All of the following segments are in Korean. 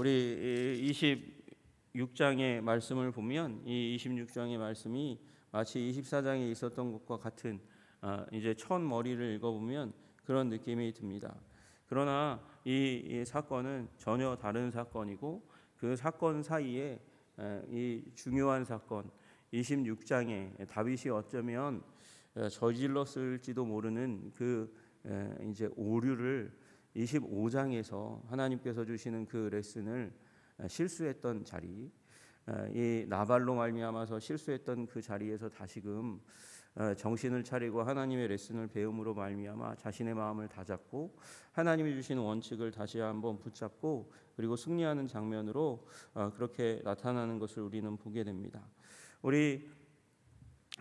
우리 26장의 말씀을 보면 이 26장의 말씀이 마치 24장에 있었던 것과 같은 이제 첫 머리를 읽어보면 그런 느낌이 듭니다. 그러나 이 사건은 전혀 다른 사건이고 그 사건 사이에 이 중요한 사건 26장에 다윗이 어쩌면 저질렀을지도 모르는 그 이제 오류를 25장에서 하나님께서 주시는 그 레슨을 실수했던 자리, 이 나발로 말미암아서 실수했던 그 자리에서 다시금 정신을 차리고 하나님의 레슨을 배움으로 말미암아 자신의 마음을 다잡고 하나님이 주시는 원칙을 다시 한번 붙잡고 그리고 승리하는 장면으로 그렇게 나타나는 것을 우리는 보게 됩니다. 우리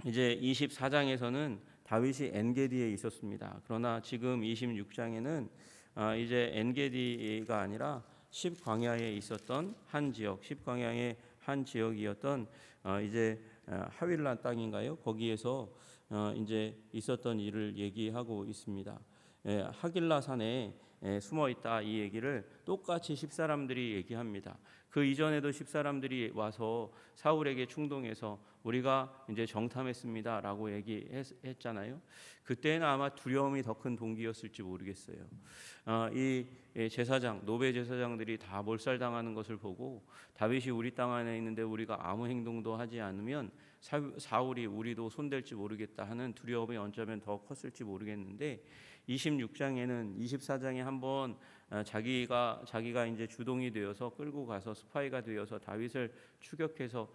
이제 24장에서는 다윗이 엔게디에 있었습니다. 그러나 지금 26장에는 이제 엔게디가 아니라 십광야에 있었던 한 지역, 십광야의 한 지역이었던 이제 하윌라 땅인가요? 거기에서 이제 있었던 일을 얘기하고 있습니다. 하길라 산에 숨어 있다 이 얘기를 똑같이 십사람들이 얘기합니다. 그 이전에도 십사람들이 와서 사울에게 충동해서 우리가 이제 정탐했습니다라고 얘기했잖아요. 그때는 아마 두려움이 더 큰 동기였을지 모르겠어요. 이 제사장, 노베 제사장들이 다 몰살당하는 것을 보고 다윗이 우리 땅 안에 있는데 우리가 아무 행동도 하지 않으면 사울이 우리도 손댈지 모르겠다 하는 두려움이 어쩌면 더 컸을지 모르겠는데 26장에는 24장에 한번 자기가 이제 주동이 되어서 끌고 가서 스파이가 되어서 다윗을 추격해서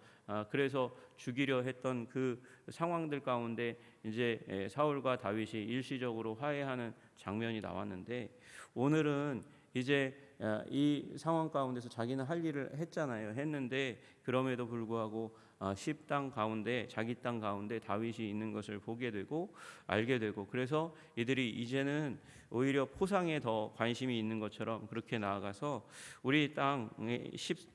그래서 죽이려 했던 그 상황들 가운데 이제 사울과 다윗이 일시적으로 화해하는 장면이 나왔는데 오늘은 이제 이 상황 가운데서 자기는 할 일을 했는데 그럼에도 불구하고 십땅 가운데 자기 땅 가운데 다윗이 있는 것을 보게 되고 알게 되고 그래서 이들이 이제는 오히려 포상에 더 관심이 있는 것처럼 그렇게 나아가서 우리 땅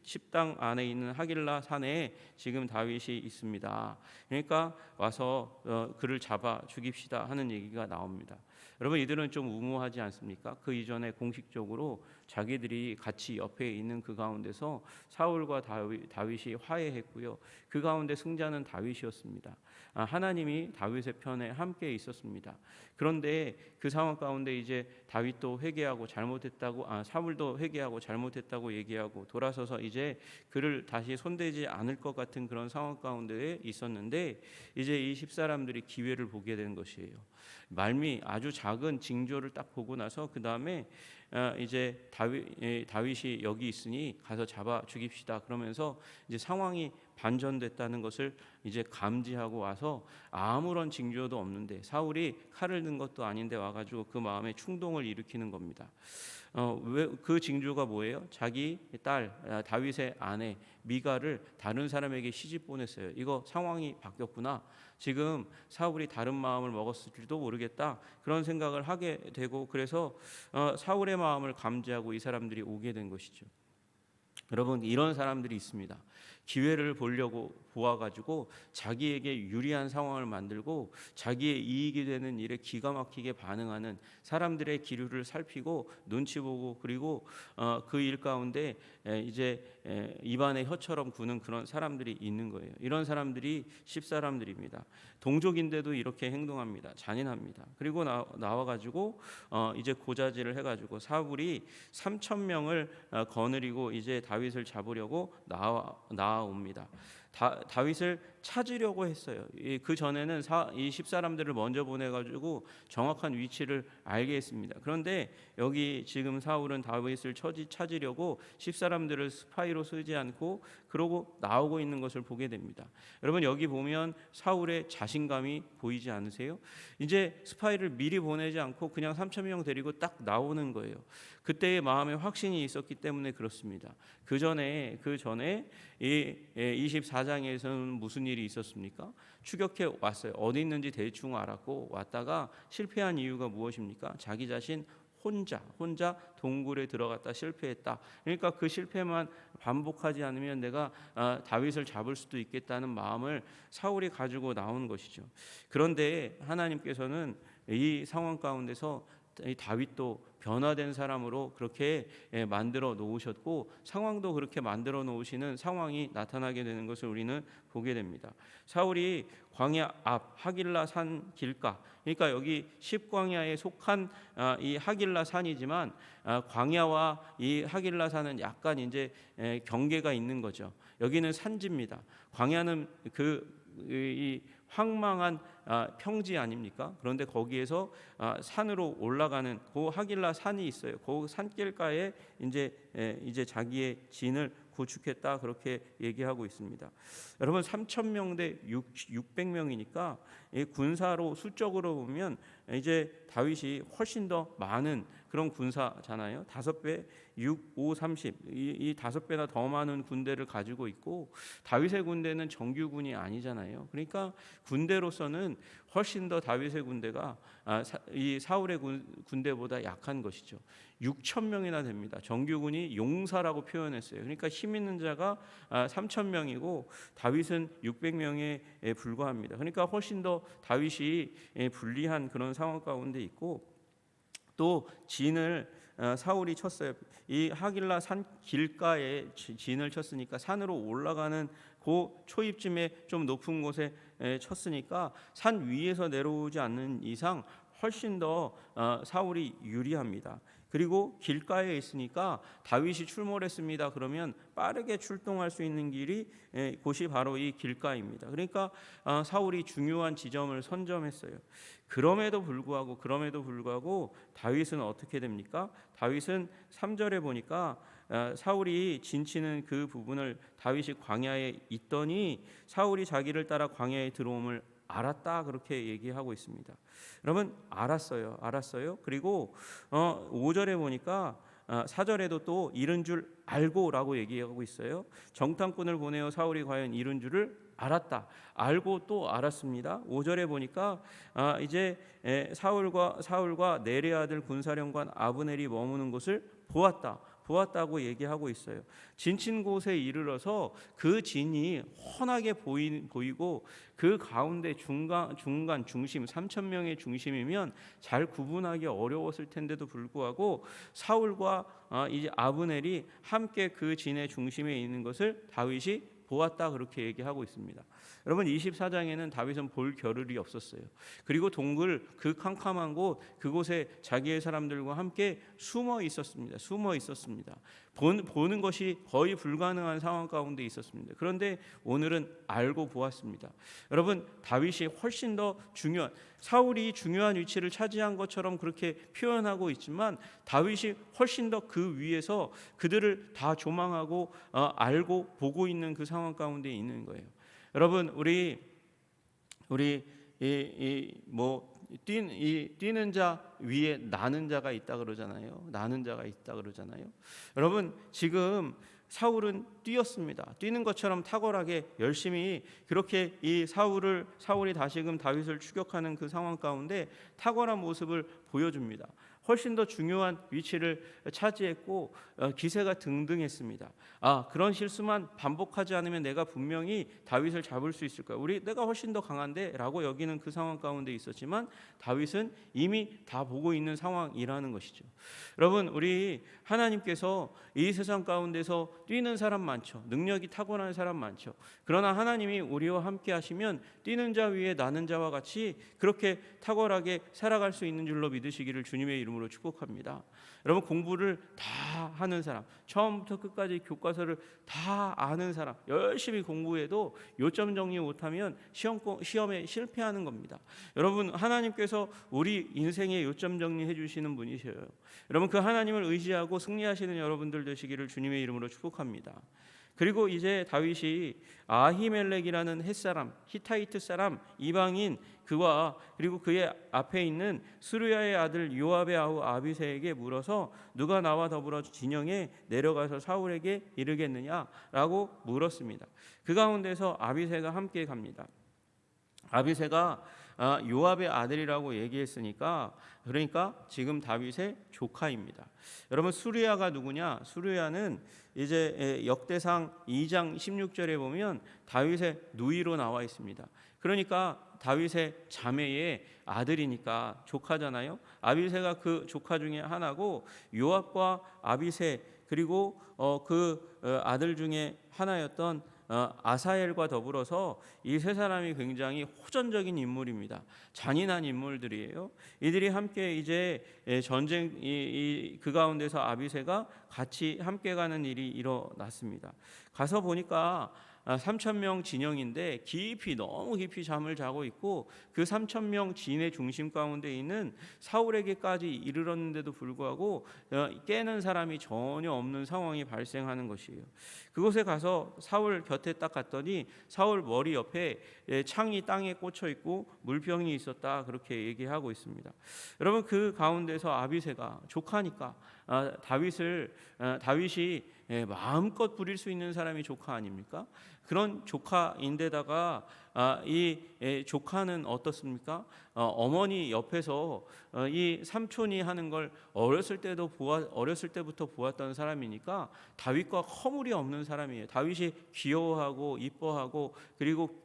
십땅 안에 있는 하길라 산에 지금 다윗이 있습니다. 그러니까 와서 그를 잡아 죽입시다 하는 얘기가 나옵니다. 여러분 이들은 좀 우모하지 않습니까? 그 이전에 공식적으로 자기들이 같이 옆에 있는 그 가운데서 사울과 다윗이 화해했고요. 그 가운데 승자는 다윗이었습니다. 하나님이 다윗의 편에 함께 있었습니다. 그런데 그 상황 가운데 이제 다윗도 회개하고 잘못했다고 사울도 회개하고 잘못했다고 얘기하고 돌아서서 이제 그를 다시 손대지 않을 것 같은 그런 상황 가운데에 있었는데 이제 이 십사람들이 기회를 보게 된 것이에요. 말미 아주 작은 징조를 딱 보고 나서 그 다음에 이제 다윗이 여기 있으니 가서 잡아 죽입시다. 그러면서 이제 상황이 반전됐다는 것을 이제 감지하고 와서 아무런 징조도 없는데 사울이 칼을 든 것도 아닌데 와가지고 그 마음에 충동을 일으키는 겁니다. 왜 그 징조가 뭐예요? 자기 딸 다윗의 아내 미가를 다른 사람에게 시집 보냈어요. 이거 상황이 바뀌었구나. 지금 사울이 다른 마음을 먹었을지도 모르겠다. 그런 생각을 하게 되고 그래서 사울의 마음을 감지하고 이 사람들이 오게 된 것이죠. 여러분 이런 사람들이 있습니다. 기회를 보려고 보아가지고 자기에게 유리한 상황을 만들고 자기의 이익이 되는 일에 기가 막히게 반응하는 사람들의 기류를 살피고 눈치 보고 그리고 그 일 가운데 이제 입안에 혀처럼 구는 그런 사람들이 있는 거예요. 이런 사람들이 십사람들입니다. 동족인데도 이렇게 행동합니다. 잔인합니다. 그리고 나와가지고 이제 고자질을 해가지고 사울이 3,000명을 거느리고 이제 다윗을 잡으려고 나옵니다. 다윗을 찾으려고 했어요. 그 전에는 이 십사람들을 먼저 보내가지고 정확한 위치를 알게 했습니다. 그런데 여기 지금 사울은 다윗을 찾으려고 십사람들을 스파이로 쓰지 않고 그러고 나오고 있는 것을 보게 됩니다. 여러분 여기 보면 사울의 자신감이 보이지 않으세요? 이제 스파이를 미리 보내지 않고 그냥 3,000명 데리고 딱 나오는 거예요. 그때의 마음에 확신이 있었기 때문에 그렇습니다. 그 전에 이 24장에서는 무슨 일이 있었습니까? 추격해 왔어요. 어디 있는지 대충 알았고 왔다가 실패한 이유가 무엇입니까? 자기 자신 혼자 동굴에 들어갔다 실패했다. 그러니까 그 실패만 반복하지 않으면 내가 다윗을 잡을 수도 있겠다는 마음을 사울이 가지고 나온 것이죠. 그런데 하나님께서는 이 상황 가운데서 이 다윗도 변화된 사람으로 그렇게 만들어 놓으셨고 상황도 그렇게 만들어 놓으시는 상황이 나타나게 되는 것을 우리는 보게 됩니다. 사울이 광야 앞 하길라 산 길가, 그러니까 여기 십광야에 속한 이 하길라 산이지만 광야와 이 하길라 산은 약간 이제 경계가 있는 거죠. 여기는 산지입니다. 광야는 이 황망한 평지 아닙니까? 그런데 거기에서 산으로 올라가는 그 하길라 산이 있어요. 그 산길가에 이제 자기의 진을 구축했다 그렇게 얘기하고 있습니다. 여러분 3,000명 대 600명이니까 군사로 수적으로 보면 이제 다윗이 훨씬 더 많은 그런 군사잖아요. 5배, 6, 5, 30 이 5배나 더 많은 군대를 가지고 있고 다윗의 군대는 정규군이 아니잖아요. 그러니까 군대로서는 훨씬 더 다윗의 군대가 이 사울의 군대보다 약한 것이죠. 6,000명이나 됩니다. 정규군이 용사라고 표현했어요. 그러니까 힘 있는 자가 3,000명이고 다윗은 600명에 불과합니다. 그러니까 훨씬 더 다윗이 불리한 그런 상황 가운데 있고 또 진을 사울이 쳤어요. 이 하길라 산 길가에 진을 쳤으니까 산으로 올라가는 그 초입쯤에 좀 높은 곳에 쳤으니까 산 위에서 내려오지 않는 이상 훨씬 더 사울이 유리합니다. 그리고 길가에 있으니까 다윗이 출몰했습니다. 그러면 빠르게 출동할 수 있는 길이 곳이 바로 이 길가입니다. 그러니까 사울이 중요한 지점을 선점했어요. 그럼에도 불구하고 다윗은 어떻게 됩니까? 다윗은 3절에 보니까 사울이 진치는 그 부분을 다윗이 광야에 있더니 사울이 자기를 따라 광야에 들어옴을 알았다 그렇게 얘기하고 있습니다. 여러분 알았어요. 그리고 5절에 보니까 4절에도 또 이른 줄 알고라고 얘기하고 있어요. 정탐꾼을 보내어 사울이 과연 이른 줄을 알았다. 알고 또 알았습니다. 5절에 보니까 이제 사울과 네레 아들 군사령관 아브넬이 머무는 것을 보았다고 얘기하고 있어요. 진친 곳에 이르러서 그 진이 훤하게 보이고 그 가운데 중간 중심 3,000명의 중심이면 잘 구분하기 어려웠을 텐데도 불구하고 사울과 이제 아브넬이 함께 그 진의 중심에 있는 것을 다윗이 보았다 그렇게 얘기하고 있습니다. 여러분 24장에는 다윗은 볼 겨를이 없었어요. 그리고 동굴 그 캄캄한 곳 그곳에 자기의 사람들과 함께 숨어 있었습니다. 보는 것이 거의 불가능한 상황 가운데 있었습니다. 그런데 오늘은 알고 보았습니다. 여러분 다윗이 훨씬 더 사울이 중요한 위치를 차지한 것처럼 그렇게 표현하고 있지만 다윗이 훨씬 더 그 위에서 그들을 다 조망하고 알고 보고 있는 그 상황 가운데 있는 거예요. 여러분 우리 뛰는 자 위에 나는 자가 있다 그러잖아요. 여러분 지금 사울은 뛰었습니다. 뛰는 것처럼 탁월하게 열심히 그렇게 이 사울이 다시금 다윗을 추격하는 그 상황 가운데 탁월한 모습을 보여줍니다. 훨씬 더 중요한 위치를 차지했고 기세가 등등했습니다. 그런 실수만 반복하지 않으면 내가 분명히 다윗을 잡을 수 있을 거야. 내가 훨씬 더 강한데 라고 여기는 그 상황 가운데 있었지만 다윗은 이미 다 보고 있는 상황이라는 것이죠. 여러분 우리 하나님께서 이 세상 가운데서 뛰는 사람 많죠. 능력이 타고난 사람 많죠. 그러나 하나님이 우리와 함께 하시면 뛰는 자 위에 나는 자와 같이 그렇게 탁월하게 살아갈 수 있는 줄로 믿으시기를 주님의 이름으로 축복합니다. 여러분 공부를 다 하는 사람, 처음부터 끝까지 교과서를 다 아는 사람, 열심히 공부해도 요점 정리 못하면 시험에 실패하는 겁니다. 여러분 하나님께서 우리 인생의 요점 정리해 주시는 분이셔요. 여러분 그 하나님을 의지하고 승리하시는 여러분들 되시기를 주님의 이름으로 축복합니다. 그리고 이제 다윗이 아히멜렉이라는 햇사람, 히타이트 사람, 이방인 그와 그리고 그의 앞에 있는 스루야의 아들 요압의 아우 아비새에게 물어서 누가 나와 더불어 진영에 내려가서 사울에게 이르겠느냐라고 물었습니다. 그 가운데서 아비새가 함께 갑니다. 아비새가 요압의 아들이라고 얘기했으니까 그러니까 지금 다윗의 조카입니다. 여러분 수르야가 누구냐? 수르야는 이제 역대상 2장 16절에 보면 다윗의 누이로 나와 있습니다. 그러니까 다윗의 자매의 아들이니까 조카잖아요. 아비새가 그 조카 중에 하나고 요압과 아비새 그리고 그 아들 중에 하나였던 아사엘과 더불어서 이 세 사람이 굉장히 호전적인 인물입니다. 잔인한 인물들이에요. 이들이 함께 이제 전쟁 그 가운데서 아비새가 같이 함께 가는 일이 일어났습니다. 가서 보니까 3,000명 진영인데 너무 깊이 잠을 자고 있고 그 3,000명 진의 중심 가운데 있는 사울에게까지 이르렀는데도 불구하고 깨는 사람이 전혀 없는 상황이 발생하는 것이에요. 그곳에 가서 사울 곁에 딱 갔더니 사울 머리 옆에 창이 땅에 꽂혀 있고 물병이 있었다, 그렇게 얘기하고 있습니다. 여러분 그 가운데서 아비새가 조카니까 다윗이 마음껏 부릴 수 있는 사람이 조카 아닙니까? 그런 조카인데다가 이 조카는 어떻습니까? 어머니 옆에서 이 삼촌이 하는 걸 어렸을 때부터 보았던 사람이니까 다윗과 허물이 없는 사람이에요. 다윗이 귀여워하고 이뻐하고 그리고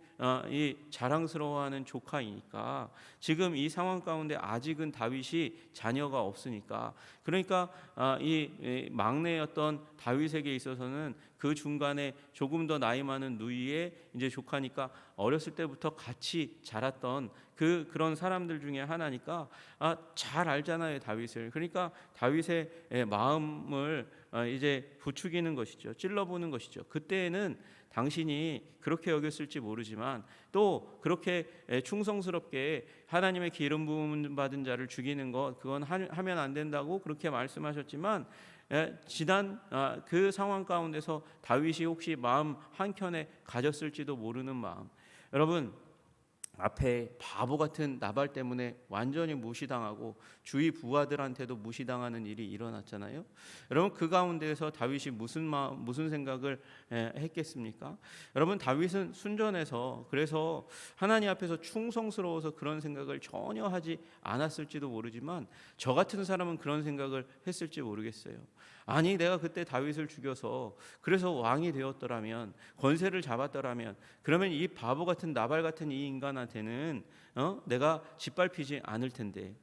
이 자랑스러워하는 조카이니까 지금 이 상황 가운데 아직은 다윗이 자녀가 없으니까 그러니까 이 막내였던 다윗에게 있어서는 그 중간에 조금 더 나이 많은 누이의 이제 조카니까 어렸을 때부터 같이 자랐던 그런 사람들 중에 하나니까 잘 알잖아요, 다윗을. 그러니까 다윗의 마음을 이제 부추기는 것이죠. 찔러보는 것이죠. 그때에는 당신이 그렇게 여겼을지 모르지만 또 그렇게 충성스럽게 하나님의 기름 부음 받은 자를 죽이는 것 그건 하면 안 된다고 그렇게 말씀하셨지만 지난 그 상황 가운데서 다윗이 혹시 마음 한켠에 가졌을지도 모르는 마음. 여러분 앞에 바보 같은 나발 때문에 완전히 무시당하고 주위 부하들한테도 무시당하는 일이 일어났잖아요. 여러분 그 가운데에서 다윗이 무슨 생각을 했겠습니까? 여러분 다윗은 순전해서 그래서 하나님 앞에서 충성스러워서 그런 생각을 전혀 하지 않았을지도 모르지만 저 같은 사람은 그런 생각을 했을지 모르겠어요. 아니 내가 그때 다윗을 죽여서 그래서 왕이 되었더라면 권세를 잡았더라면 그러면 이 바보 같은 나발 같은 이 인간한테는 내가 짓밟히지 않을 텐데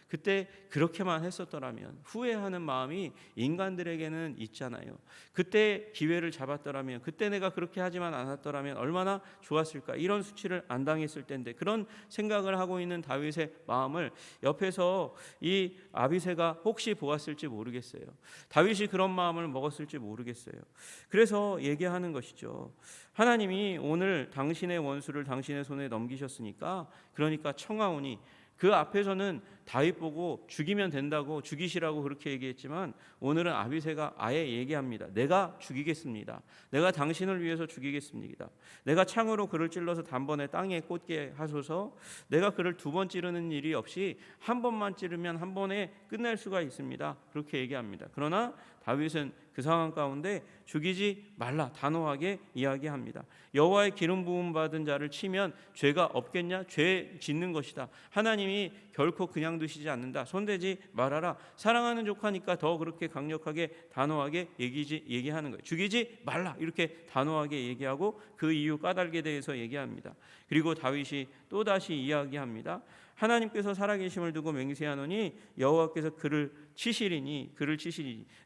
그때 그렇게만 했었더라면 후회하는 마음이 인간들에게는 있잖아요. 그때 기회를 잡았더라면 그때 내가 그렇게 하지만 않았더라면 얼마나 좋았을까. 이런 수치를 안 당했을 텐데 그런 생각을 하고 있는 다윗의 마음을 옆에서 이 아비새가 혹시 보았을지 모르겠어요. 다윗이 그런 마음을 먹었을지 모르겠어요. 그래서 얘기하는 것이죠. 하나님이 오늘 당신의 원수를 당신의 손에 넘기셨으니까 그러니까 청하오니 그 앞에서는 다윗 보고 죽이면 된다고 죽이시라고 그렇게 얘기했지만 오늘은 아비새가 아예 얘기합니다. 내가 죽이겠습니다. 내가 당신을 위해서 죽이겠습니다. 내가 창으로 그를 찔러서 단번에 땅에 꽂게 하소서. 내가 그를 두 번 찌르는 일이 없이 한 번만 찌르면 한 번에 끝낼 수가 있습니다. 그렇게 얘기합니다. 그러나 다윗은 그 상황 가운데 죽이지 말라 단호하게 이야기합니다. 여호와의 기름 부음 받은 자를 치면 죄가 없겠냐? 죄 짓는 것이다. 하나님이 결코 그냥 두시지 않는다. 손대지 말아라. 사랑하는 조카니까 더 그렇게 강력하게 단호하게 얘기하는 거예요. 죽이지 말라 이렇게 단호하게 얘기하고 그 이유 까닭에 대해서 얘기합니다. 그리고 다윗이 또다시 이야기합니다. 하나님께서 살아계심을 두고 맹세하노니 여호와께서 그를 치시리니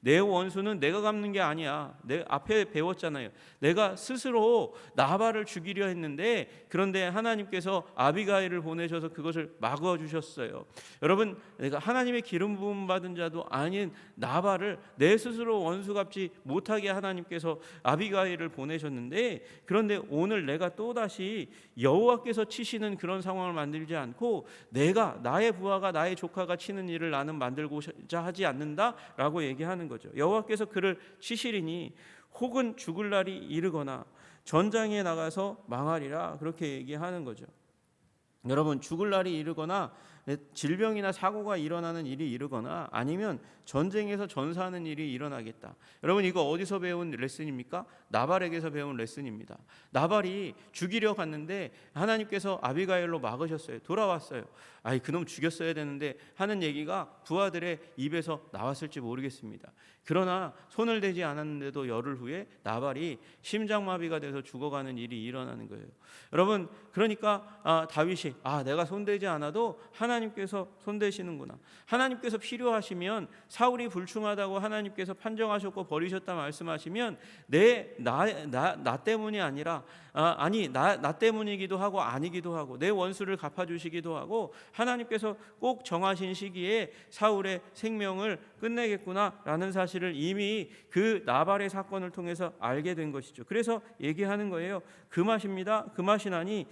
내 원수는 내가 갚는 게 아니야. 내 앞에 배웠잖아요. 내가 스스로 나발을 죽이려 했는데 그런데 하나님께서 아비가일을 보내셔서 그것을 막아주셨어요. 여러분 내가 하나님의 기름 부음 받은 자도 아닌 나발을 내 스스로 원수 갚지 못하게 하나님께서 아비가일을 보내셨는데 그런데 오늘 내가 또다시 여호와께서 치시는 그런 상황을 만들지 않고 내가 나의 부하가 나의 조카가 치는 일을 나는 만들고자 하지 않는다라고 얘기하는 거죠. 여호와께서 그를 치시리니 혹은 죽을 날이 이르거나 전장에 나가서 망하리라 그렇게 얘기하는 거죠. 여러분 죽을 날이 이르거나 질병이나 사고가 일어나는 일이 이르거나 아니면 전쟁에서 전사하는 일이 일어나겠다. 여러분 이거 어디서 배운 레슨입니까? 나발에게서 배운 레슨입니다. 나발이 죽이려 갔는데 하나님께서 아비가일로 막으셨어요. 돌아왔어요. 아이 그놈 죽였어야 되는데 하는 얘기가 부하들의 입에서 나왔을지 모르겠습니다. 그러나 손을 대지 않았는데도 열흘 후에 나발이 심장마비가 돼서 죽어가는 일이 일어나는 거예요. 여러분 그러니까 다윗이 내가 손대지 않아도 하나님께서 손대시는구나. 하나님께서 필요하시면 사울이 불충하다고 하나님께서 판정하셨고 버리셨다 말씀하시면 나 때문이 아니라 나 때문이기도 하고 아니기도 하고 내 원수를 갚아주시기도 하고 하나님께서 꼭 정하신 시기에 사울의 생명을 끝내겠구나라는 사실을 이미 그 나발의 사건을 통해서 알게 된 것이죠. 그래서 얘기하는 거예요. 그 맛입니다. 그 맛이 나니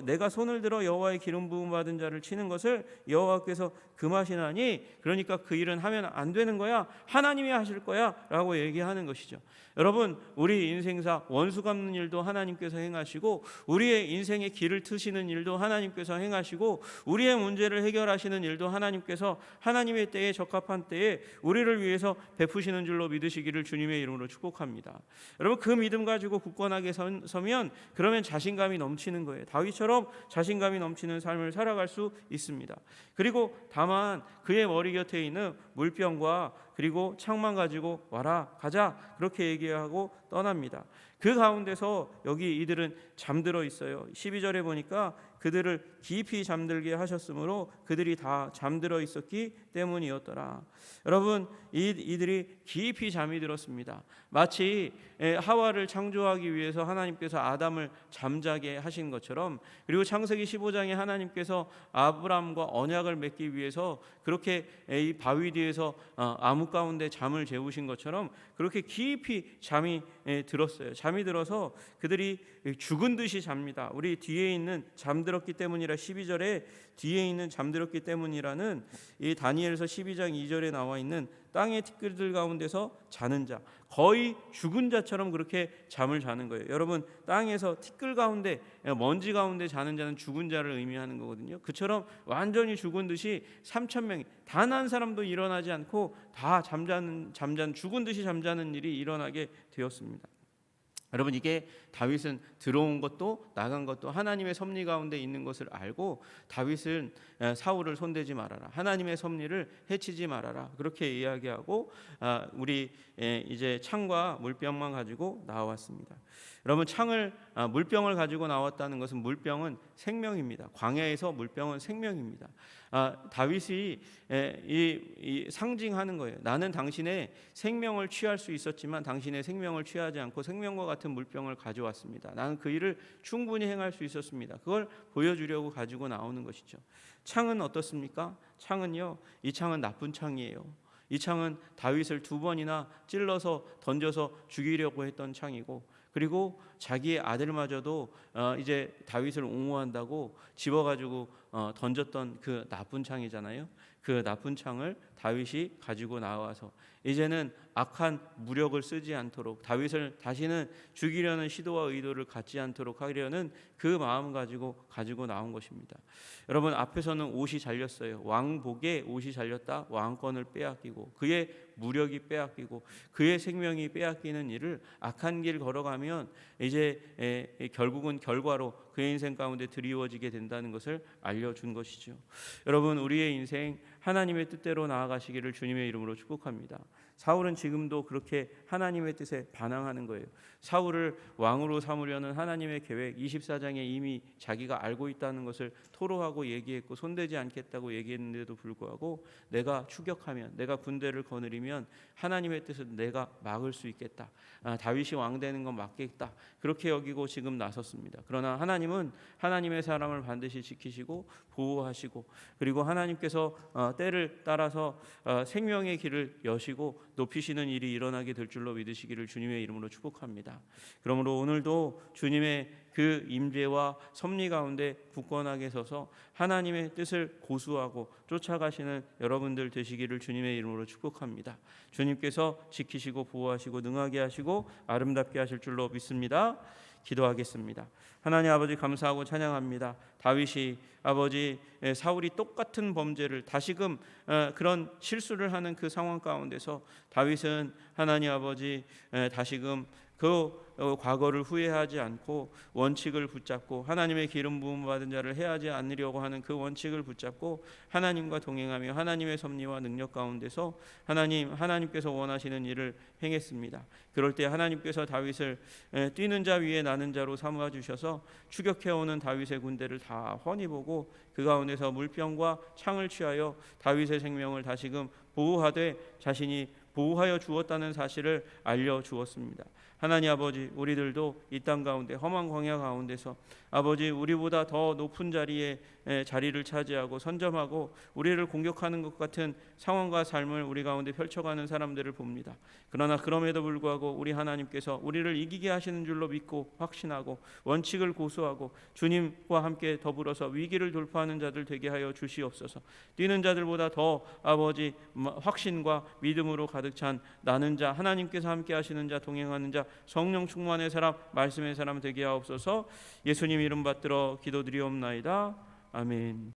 내가 손을 들어 여호와의 기름 부음 받은 자를 치는 것을 여호와께서 그 맛이 나니 그러니까 그 일은 하면 안 되는 거야. 하나님이 하실 거야 라고 얘기하는 것이죠. 여러분 우리 인생사 원수 갚는 일도 하나님께서 행하시고 우리의 인생의 길을 트시는 일도 하나님께서 행하시고 우리의 문제를 해결하시는 일도 하나님께서 하나님의 때에 적합한 때에 우리를 위해서 베푸시는 줄로 믿으시기를 주님의 이름으로 축복합니다. 여러분 그 믿음 가지고 굳건하게 서면 그러면 자신감이 넘치는 거예요. 다윗처럼 자신감이 넘치는 삶을 살아갈 수 있습니다. 그리고 다만 그의 머리 곁에 있는 물병과 그리고 창만 가지고 와라 가자 그렇게 얘기하고 떠납니다. 그 가운데서 여기 이들은 잠들어 있어요. 12절에 보니까 그들을 깊이 잠들게 하셨으므로 그들이 다 잠들어 있었기 때문이었더라. 여러분 이들이 깊이 잠이 들었습니다. 마치 하와를 창조하기 위해서 하나님께서 아담을 잠자게 하신 것처럼 그리고 창세기 15장에 하나님께서 아브람과 언약을 맺기 위해서 그렇게 이 바위 뒤에서 암흑 가운데 잠을 재우신 것처럼 그렇게 깊이 잠이 들었어요. 잠이 들어서 그들이 죽은 듯이 잡니다. 우리 뒤에 있는 잠들었기 때문이라 12절에 뒤에 있는 잠들었기 때문이라는 이 다니엘서 12장 2절에 나와 있는 땅의 티끌들 가운데서 자는 자 거의 죽은 자처럼 그렇게 잠을 자는 거예요. 여러분 땅에서 티끌 가운데 먼지 가운데 자는 자는 죽은 자를 의미하는 거거든요. 그처럼 완전히 죽은 듯이 3,000명이 단 한 사람도 일어나지 않고 다 잠자는 죽은 듯이 잠자는 일이 일어나게 되었습니다. 여러분 이게 다윗은 들어온 것도 나간 것도 하나님의 섭리 가운데 있는 것을 알고 다윗은 사울을 손대지 말아라. 하나님의 섭리를 해치지 말아라. 그렇게 이야기하고 우리 이제 창과 물병만 가지고 나왔습니다. 여러분 물병을 가지고 나왔다는 것은 물병은 생명입니다. 광야에서 물병은 생명입니다. 다윗이 이 상징하는 거예요. 나는 당신의 생명을 취할 수 있었지만 당신의 생명을 취하지 않고 생명과 같은 물병을 가져왔습니다. 나는 그 일을 충분히 행할 수 있었습니다. 그걸 보여주려고 가지고 나오는 것이죠. 창은 어떻습니까? 창은요, 이 창은 나쁜 창이에요. 이 창은 다윗을 2번이나 찔러서 던져서 죽이려고 했던 창이고 그리고 자기의 아들마저도 이제 다윗을 옹호한다고 집어가지고 던졌던 그 나쁜 창이잖아요. 그 나쁜 창을 다윗이 가지고 나와서 이제는 악한 무력을 쓰지 않도록 다윗을 다시는 죽이려는 시도와 의도를 갖지 않도록 하려는 그 마음 가지고 나온 것입니다. 여러분 앞에서는 옷이 잘렸어요. 왕복에 옷이 잘렸다. 왕권을 빼앗기고 그의 무력이 빼앗기고 그의 생명이 빼앗기는 일을 악한 길 걸어가면 이제 결국은 결과로 그의 인생 가운데 드리워지게 된다는 것을 알려준 것이죠. 여러분 우리의 인생 하나님의 뜻대로 나아가시기를 주님의 이름으로 축복합니다. 사울은 지금도 그렇게 하나님의 뜻에 반항하는 거예요. 사울을 왕으로 삼으려는 하나님의 계획 24장에 이미 자기가 알고 있다는 것을 토로하고 얘기했고 손대지 않겠다고 얘기했는데도 불구하고 내가 추격하면 내가 군대를 거느리면 하나님의 뜻을 내가 막을 수 있겠다. 다윗이 왕 되는 건 막겠다. 그렇게 여기고 지금 나섰습니다. 그러나 하나님은 하나님의 사람을 반드시 지키시고 보호하시고 그리고 하나님께서 때를 따라서 생명의 길을 여시고 높이시는 일이 일어나게 될 줄로 믿으시기를 주님의 이름으로 축복합니다. 그러므로 오늘도 주님의 그 임재와 섭리 가운데 굳건하게 서서 하나님의 뜻을 고수하고 쫓아가시는 여러분들 되시기를 주님의 이름으로 축복합니다. 주님께서 지키시고 보호하시고 능하게 하시고 아름답게 하실 줄로 믿습니다. 기도하겠습니다. 하나님 아버지 감사하고 찬양합니다. 다윗이 아버지 사울이 똑같은 범죄를 다시금 그런 실수를 하는 그 상황 가운데서 다윗은 하나님 아버지 다시금 그 과거를 후회하지 않고 원칙을 붙잡고 하나님의 기름 부음 받은 자를 해하지 않으려고 하는 그 원칙을 붙잡고 하나님과 동행하며 하나님의 섭리와 능력 가운데서 하나님께서 원하시는 일을 행했습니다. 그럴 때 하나님께서 다윗을 뛰는 자 위에 나는 자로 삼아 주셔서 추격해오는 다윗의 군대를 다 훤히 보고 그 가운데서 물병과 창을 취하여 다윗의 생명을 다시금 보호하되 자신이 보호하여 주었다는 사실을 알려주었습니다. 하나님 아버지, 우리들도 이 땅 가운데 험한 광야 가운데서 아버지 우리보다 더 높은 자리에 자리를 차지하고 선점하고 우리를 공격하는 것 같은 상황과 삶을 우리 가운데 펼쳐가는 사람들을 봅니다. 그러나 그럼에도 불구하고 우리 하나님께서 우리를 이기게 하시는 줄로 믿고 확신하고 원칙을 고수하고 주님과 함께 더불어서 위기를 돌파하는 자들 되게 하여 주시옵소서. 뛰는 자들보다 더 아버지 확신과 믿음으로 가득 찬 나는 자, 하나님께서 함께 하시는 자, 동행하는 자, 성령 충만의 사람, 말씀의 사람 되게 하옵소서. 예수님 이름 받들어 기도드리옵나이다. 아멘.